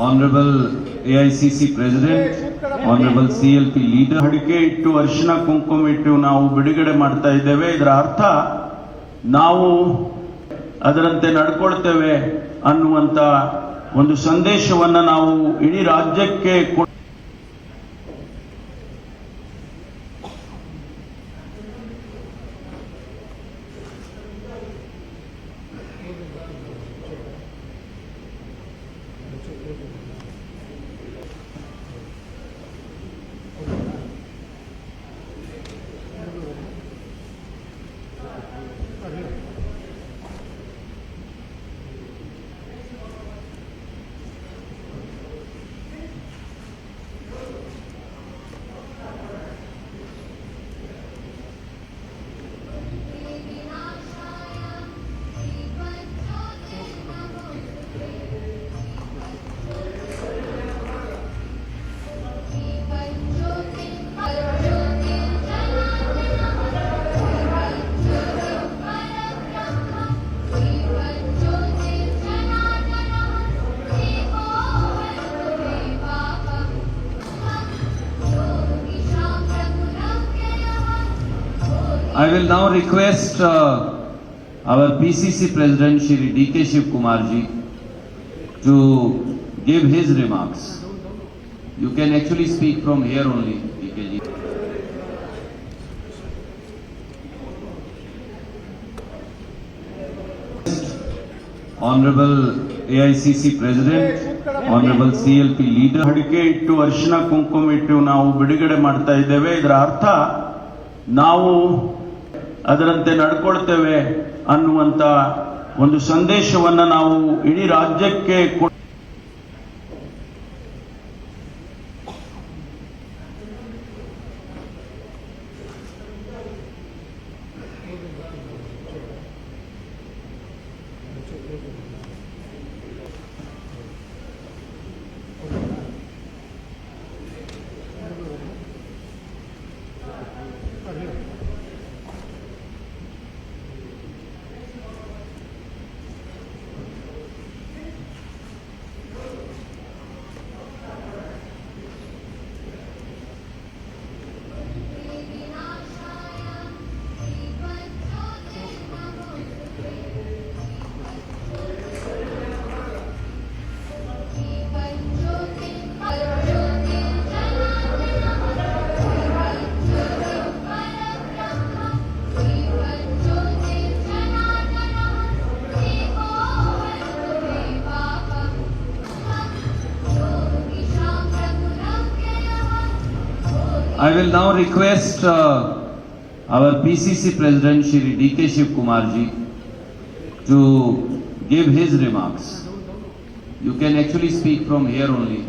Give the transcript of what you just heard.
Honorable AICC President, Honorable CLP leader, ಹಡಿಕೆ ಇಟ್ಟು ಅರಿಶಿನ ಕುಂಕುಮ ಇಟ್ಟು ನಾವು ಬಿಡುಗಡೆ ಮಾಡ್ತಾ ಇದ್ದೇವೆ. ಇದರ ಅರ್ಥ ನಾವು ಅದರಂತೆ ನಡ್ಕೊಳ್ತೇವೆ ಅನ್ನುವಂತ ಒಂದು ಸಂದೇಶವನ್ನ ನಾವು ಇಡೀ ರಾಜ್ಯಕ್ಕೆ I will now request our PCC President Shri DK Shiv Kumar ji to give his remarks. You can actually speak from here only, DK ji. Honorable AICC President, Honorable CLP leader, ಹಡಿಕೆ ಇಟ್ಟು ಅರಿಶಿನ ಕುಂಕುಮ ಇಟ್ಟು ನಾವು ಬಿಡುಗಡೆ ಮಾಡ್ತಾ ಇದ್ದೇವೆ. ಇದರ ಅರ್ಥ ನಾವು ಅದರಂತೆ ನಡ್ಕೊಳ್ತೇವೆ ಅನ್ನುವಂತ ಒಂದು ಸಂದೇಶವನ್ನ ನಾವು ಇಡೀ ರಾಜ್ಯಕ್ಕೆ I will now request our PCC President Shri DK Shiv Kumar ji to give his remarks. You can actually speak from here only.